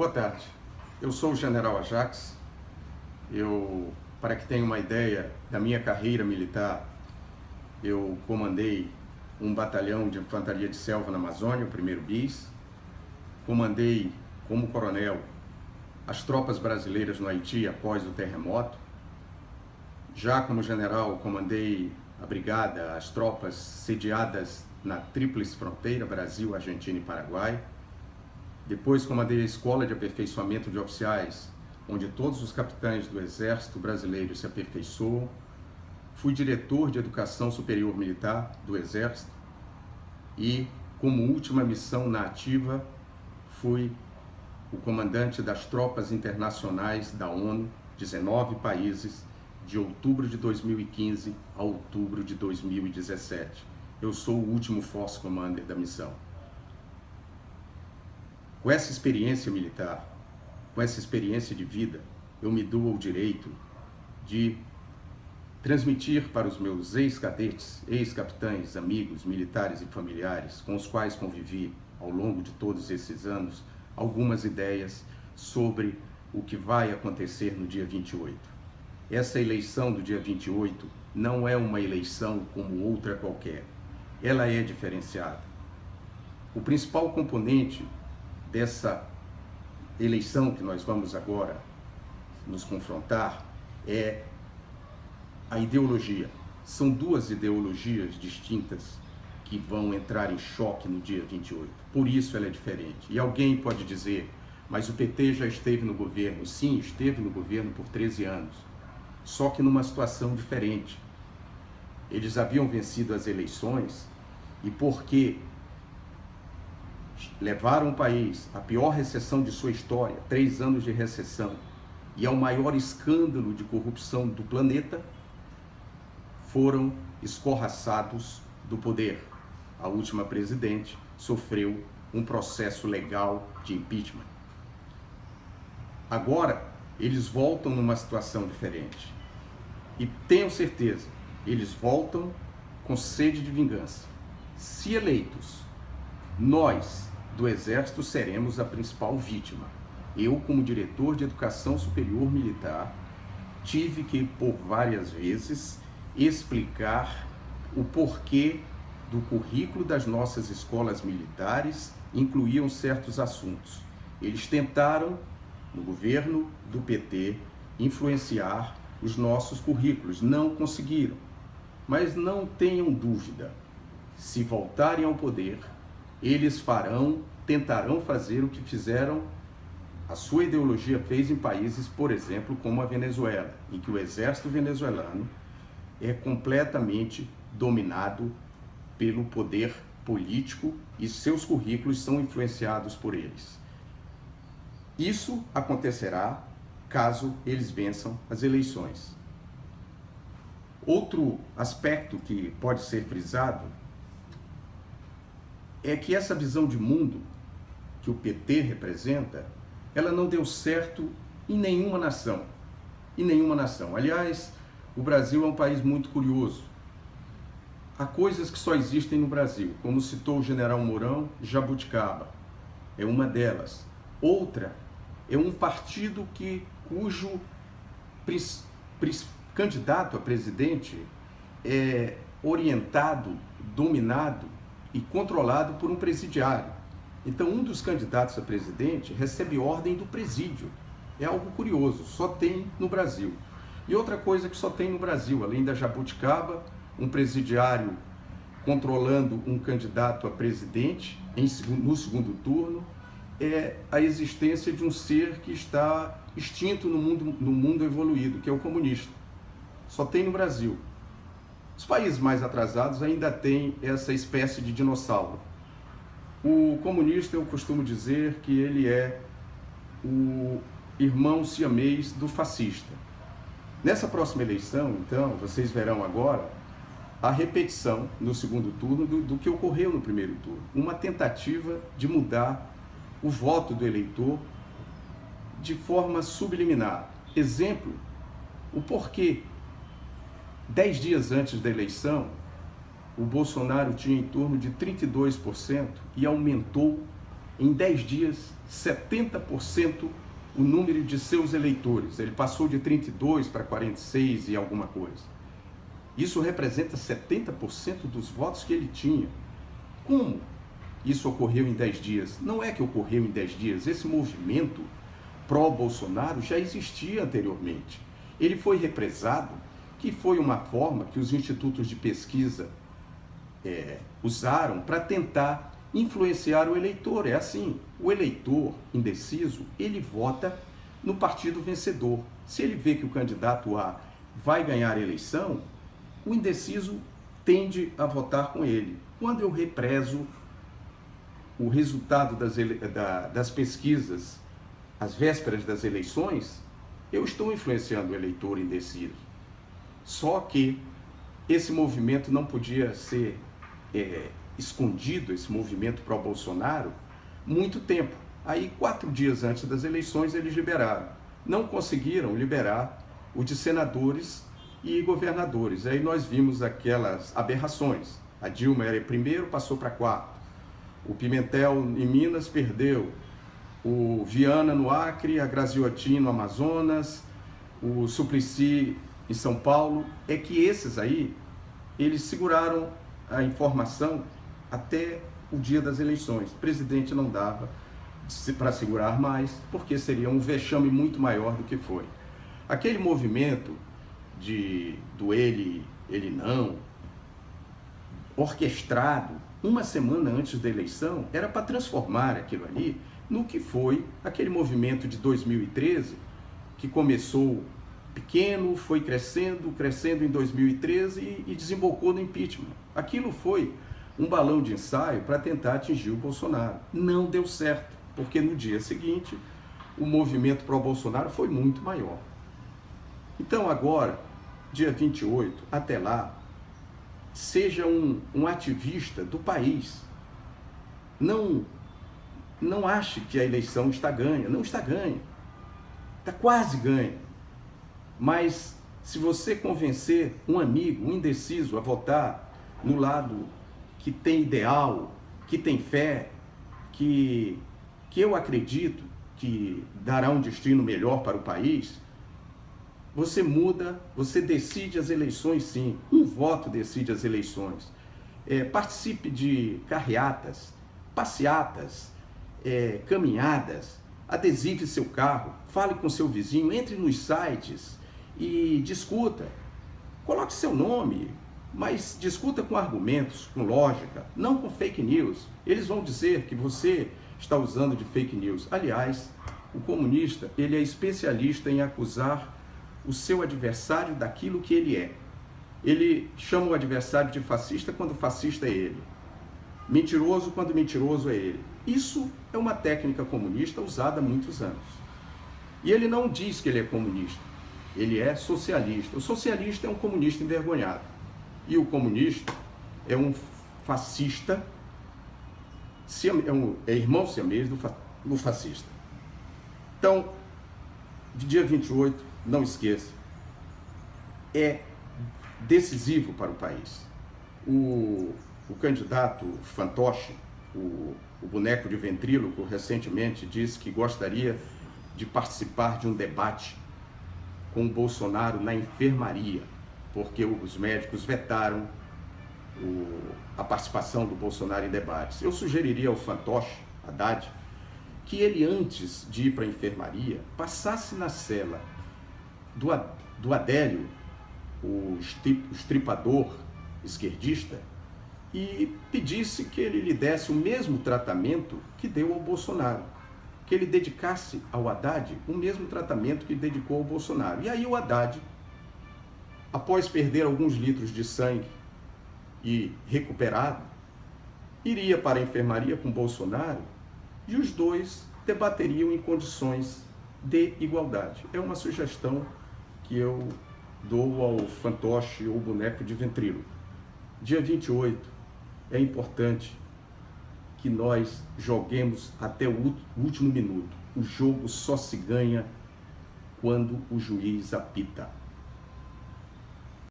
Boa tarde, eu sou o General Ajax. Para que tenha uma ideia da minha carreira militar, eu comandei um batalhão de infantaria de selva na Amazônia, o 1º BIS. Comandei como coronel as tropas brasileiras no Haiti após o terremoto. Já como general, comandei a brigada, as tropas sediadas na Tríplice Fronteira, Brasil, Argentina e Paraguai. Depois comandei a Escola de Aperfeiçoamento de Oficiais, onde todos os capitães do Exército Brasileiro se aperfeiçoam. Fui diretor de Educação Superior Militar do Exército e, como última missão na ativa, fui o comandante das tropas internacionais da ONU, 19 países, de outubro de 2015 a outubro de 2017. Eu sou o último Force Commander da missão. Com essa experiência militar, com essa experiência de vida, eu me dou o direito de transmitir para os meus ex-cadetes, ex-capitães, amigos, militares e familiares com os quais convivi ao longo de todos esses anos, algumas ideias sobre o que vai acontecer no dia 28. Essa eleição do dia 28 não é uma eleição como outra qualquer. Ela é diferenciada. O principal componente dessa eleição que nós vamos agora nos confrontar é a ideologia. São duas ideologias distintas que vão entrar em choque no dia 28. Por isso ela é diferente. E alguém pode dizer, mas o PT já esteve no governo. Sim, esteve no governo por 13 anos, só que numa situação diferente. Eles haviam vencido as eleições e porque levaram o país à pior recessão de sua história, 3 anos de recessão, e ao maior escândalo de corrupção do planeta, foram escorraçados do poder. A última presidente sofreu um processo legal de impeachment. Agora, eles voltam numa situação diferente. E tenham certeza, eles voltam com sede de vingança. Se eleitos, nós do Exército seremos a principal vítima. Eu, como diretor de Educação Superior Militar, tive que, por várias vezes, explicar o porquê do currículo das nossas escolas militares incluíam certos assuntos. Eles tentaram, no governo do PT, influenciar os nossos currículos. Não conseguiram. Mas não tenham dúvida, se voltarem ao poder, eles tentarão fazer o que fizeram, a sua ideologia fez em países, por exemplo, como a Venezuela, em que o exército venezuelano é completamente dominado pelo poder político e seus currículos são influenciados por eles. Isso acontecerá caso eles vençam as eleições. Outro aspecto que pode ser frisado é que essa visão de mundo que o PT representa, ela não deu certo em nenhuma nação. Em nenhuma nação. Aliás, o Brasil é um país muito curioso. Há coisas que só existem no Brasil, como citou o general Mourão, jabuticaba é uma delas. Outra é um partido cujo candidato a presidente é orientado, dominado e controlado por um presidiário. Então, um dos candidatos a presidente recebe ordem do presídio. É algo curioso, só tem no Brasil. E outra coisa que só tem no Brasil, além da jabuticaba, um presidiário controlando um candidato a presidente no segundo turno, é a existência de um ser que está extinto no mundo evoluído, que é o comunista. Só tem no Brasil. Os países mais atrasados ainda têm essa espécie de dinossauro. O comunista, eu costumo dizer que ele é o irmão siamês do fascista. Nessa próxima eleição, então, vocês verão agora a repetição no segundo turno do que ocorreu no primeiro turno. Uma tentativa de mudar o voto do eleitor de forma subliminar. Exemplo, o porquê 10 dias antes da eleição, o Bolsonaro tinha em torno de 32% e aumentou em 10 dias, 70% o número de seus eleitores. Ele passou de 32 para 46 e alguma coisa. Isso representa 70% dos votos que ele tinha. Como isso ocorreu em 10 dias? Não é que ocorreu em 10 dias. Esse movimento pró-Bolsonaro já existia anteriormente. Ele foi represado, que foi uma forma que os institutos de pesquisa usaram para tentar influenciar o eleitor. É assim, o eleitor indeciso, ele vota no partido vencedor. Se ele vê que o candidato A vai ganhar a eleição, o indeciso tende a votar com ele. Quando eu represo o resultado das pesquisas às vésperas das eleições, eu estou influenciando o eleitor indeciso. Só que esse movimento não podia ser escondido, esse movimento pró-Bolsonaro, muito tempo. Aí, 4 dias antes das eleições, eles liberaram. Não conseguiram liberar o de senadores e governadores. Aí nós vimos aquelas aberrações. A Dilma era primeiro, passou para 4. O Pimentel em Minas perdeu. O Viana no Acre, a Graziotin no Amazonas, o Suplicy em São Paulo. É que esses aí, eles seguraram a informação até o dia das eleições. O presidente não dava para segurar mais, porque seria um vexame muito maior do que foi. Aquele movimento do ele não, orquestrado uma semana antes da eleição, era para transformar aquilo ali no que foi aquele movimento de 2013, que começou pequeno, foi crescendo em 2013 e desembocou no impeachment. Aquilo foi um balão de ensaio para tentar atingir o Bolsonaro. Não deu certo, porque no dia seguinte o movimento pró-Bolsonaro foi muito maior. Então agora, dia 28, até lá, seja um ativista do país. Não ache que a eleição está ganha. Não está ganha. Está quase ganha. Mas se você convencer um amigo, um indeciso, a votar no lado que tem ideal, que tem fé, que eu acredito que dará um destino melhor para o país, você muda, você decide as eleições sim. Um voto decide as eleições. Participe de carreatas, passeatas, caminhadas, adesive seu carro, fale com seu vizinho, entre nos sites e discuta. Coloque seu nome, mas discuta com argumentos, com lógica, não com fake news. Eles vão dizer que você está usando de fake news. Aliás, o comunista, ele é especialista em acusar o seu adversário daquilo que ele é. Ele chama o adversário de fascista quando fascista é ele. Mentiroso quando mentiroso é ele. Isso é uma técnica comunista usada há muitos anos. E ele não diz que ele é comunista. Ele é socialista. O socialista é um comunista envergonhado. E o comunista é um fascista, é irmão siamês do fascista. Então, de dia 28, não esqueça, é decisivo para o país. O candidato fantoche, o boneco de ventríloco, recentemente disse que gostaria de participar de um debate com o Bolsonaro na enfermaria, porque os médicos vetaram a participação do Bolsonaro em debates. Eu sugeriria ao fantoche, Haddad, que ele, antes de ir para a enfermaria, passasse na cela do Adélio, o estripador esquerdista, e pedisse que ele lhe desse o mesmo tratamento que deu ao Bolsonaro, que ele dedicasse ao Haddad o mesmo tratamento que dedicou ao Bolsonaro. E aí o Haddad, após perder alguns litros de sangue e recuperado, iria para a enfermaria com Bolsonaro e os dois debateriam em condições de igualdade. É uma sugestão que eu dou ao fantoche ou boneco de ventríloco. Dia 28, é importante que nós joguemos até o último minuto. O jogo só se ganha quando o juiz apita.